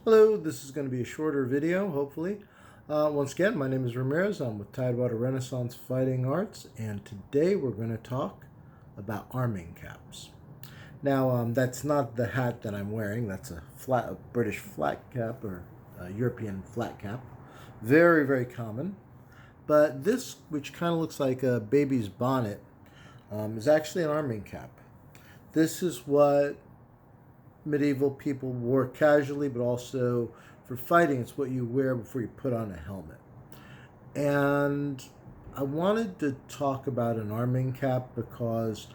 Hello, this is going to be a shorter video, hopefully. Once again, my name is Ramirez. I'm with Tidewater Renaissance Fighting Arts, and today we're going to talk about arming caps. Now, that's not the hat that I'm wearing. That's a British flat cap or a European flat cap. Very, very common. But this, which kind of looks like a baby's bonnet, is actually an arming cap. This is what medieval people wore casually, but also for fighting. It's what you wear before you put on a helmet. And I wanted to talk about an arming cap because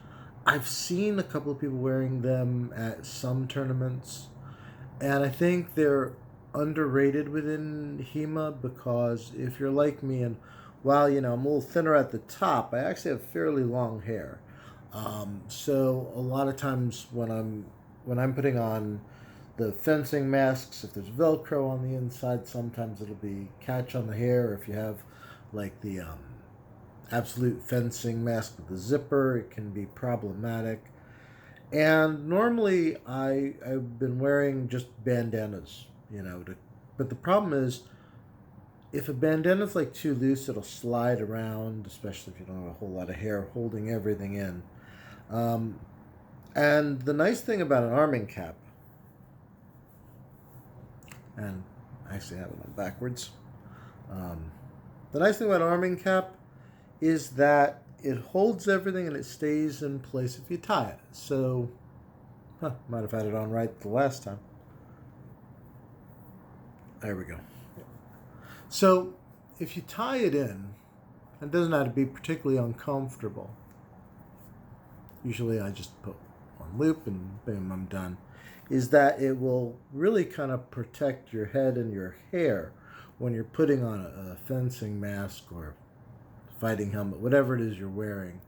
I've seen a couple of people wearing them at some tournaments, and I think they're underrated within HEMA because if you're like me, and while I'm a little thinner at the top, I actually have fairly long hair. So a lot of times when I'm putting on the fencing masks, if there's Velcro on the inside, sometimes it'll be catch on the hair. If you have like the absolute fencing mask with the zipper, it can be problematic. And normally I've been wearing just bandanas, but the problem is if a bandana's like too loose, it'll slide around, especially if you don't have a whole lot of hair holding everything in. And the nice thing about an arming cap, and I actually have it on backwards. The nice thing about an arming cap is that it holds everything and it stays in place if you tie it. So, might have had it on right the last time. There we go. So, if you tie it in, it doesn't have to be particularly uncomfortable. Usually I just put one loop and boom, I'm done. Is that it will really kind of protect your head and your hair when you're putting on a fencing mask or fighting helmet, whatever it is you're wearing.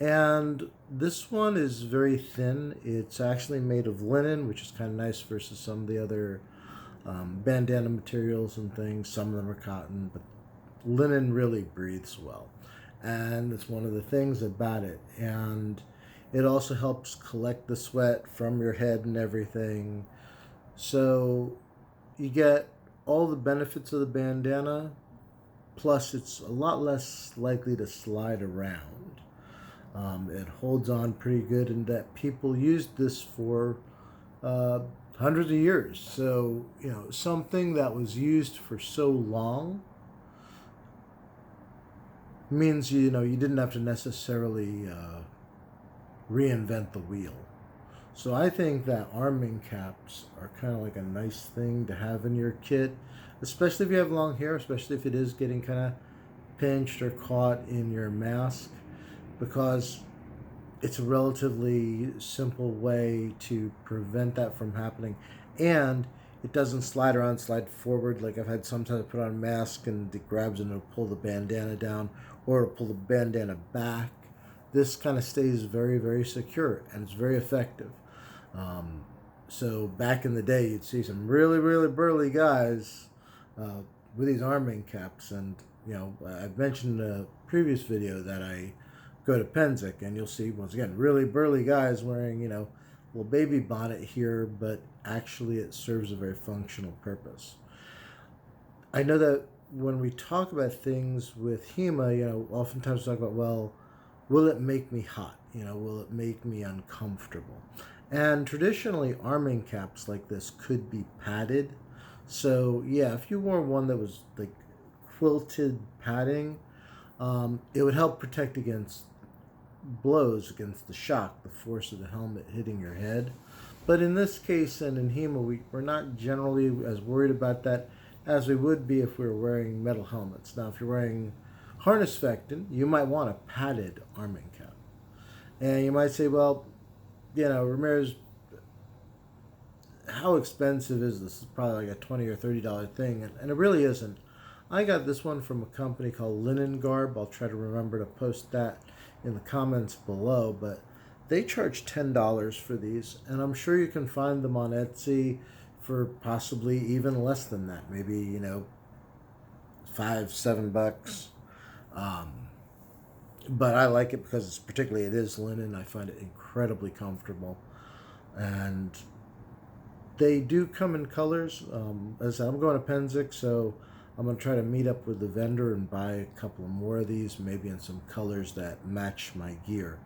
And this one is very thin. It's actually made of linen, which is kind of nice versus some of the other bandana materials and things. Some of them are cotton, but linen really breathes well. And it's one of the things about it. And it also helps collect the sweat from your head and everything. So you get all the benefits of the bandana, plus it's a lot less likely to slide around. It holds on pretty good, and that people used this for hundreds of years. So, something that was used for so long means, you didn't have to necessarily reinvent the wheel. So I think that arming caps are kind of like a nice thing to have in your kit, especially if you have long hair, especially if it is getting kind of pinched or caught in your mask, because it's a relatively simple way to prevent that from happening. And it doesn't slide around, slide forward. Like I've had sometimes I put on a mask and it grabs and it'll pull the bandana down or it'll pull the bandana back. This kind of stays very, very secure and it's very effective. So back in the day, you'd see some really, really burly guys with these arming caps. And, I've mentioned in a previous video that I go to Penzic and you'll see, once again, really burly guys wearing, little baby bonnet here, but actually it serves a very functional purpose. I know that when we talk about things with HEMA, oftentimes we talk about, well, will it make me hot? Will it make me uncomfortable? And traditionally, arming caps like this could be padded. So, yeah, if you wore one that was like quilted padding, it would help protect against blows, against the shock, the force of the helmet hitting your head. But in this case, and in HEMA, we're not generally as worried about that as we would be if we were wearing metal helmets. Now, if you're wearing harness fectin, you might want a padded arming cap. And you might say, well, Ramirez, how expensive is this? It's probably like a $20 or $30 thing, and it really isn't. I got this one from a company called LinenGarb. I'll try to remember to post that in the comments below, but they charge $10 for these, and I'm sure you can find them on Etsy for possibly even less than that, maybe $5-7. But I like it because it is linen. I find it incredibly comfortable, and They do come in colors. As I said, I'm going to Pennsic, so I'm going to try to meet up with the vendor and buy a couple more of these, maybe in some colors that match my gear.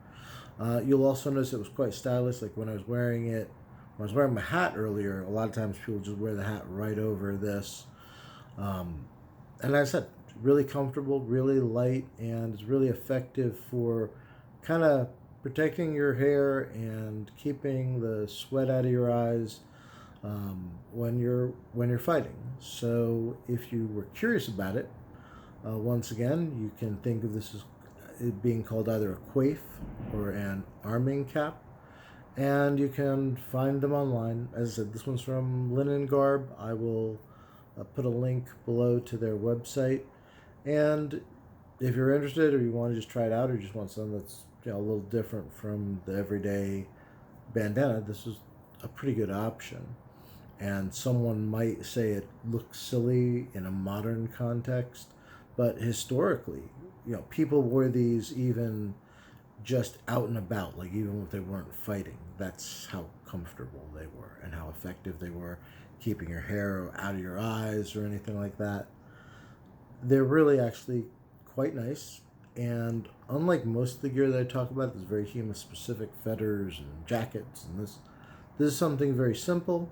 You'll also notice it was quite stylish. Like when I was wearing it, when I was wearing my hat earlier, a lot of times people just wear the hat right over this. And like I said, really comfortable, really light, and it's really effective for kind of protecting your hair and keeping the sweat out of your eyes when you're fighting. So if you were curious about it, once again, you can think of this as it being called either a coif or an arming cap, and you can find them online. As I said, this one's from LinenGarb. I will put a link below to their website, and if you're interested or you want to just try it out or you just want something that's a little different from the everyday bandana, this is a pretty good option. And someone might say it looks silly in a modern context, but historically, people wore these even just out and about, like even if they weren't fighting. That's how comfortable they were and how effective they were keeping your hair out of your eyes or anything like that. They're really actually quite nice, and unlike most of the gear that I talk about, there's very HEMA specific feathers and jackets, and this is something very simple,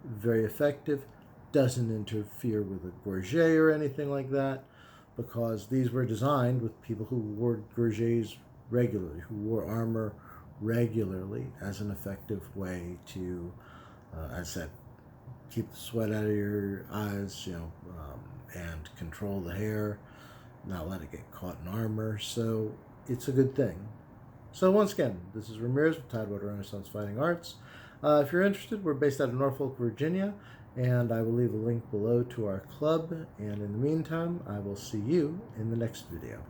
very effective, doesn't interfere with a gorget or anything like that, because these were designed with people who wore gorgets regularly, who wore armor regularly, as an effective way to, as I said, keep the sweat out of your eyes, and control the hair, not let it get caught in armor. So it's a good thing. So once again, this is Ramirez with Tidewater Renaissance Fighting Arts. If you're interested, we're based out of Norfolk, Virginia, and I will leave a link below to our club. And in the meantime, I will see you in the next video.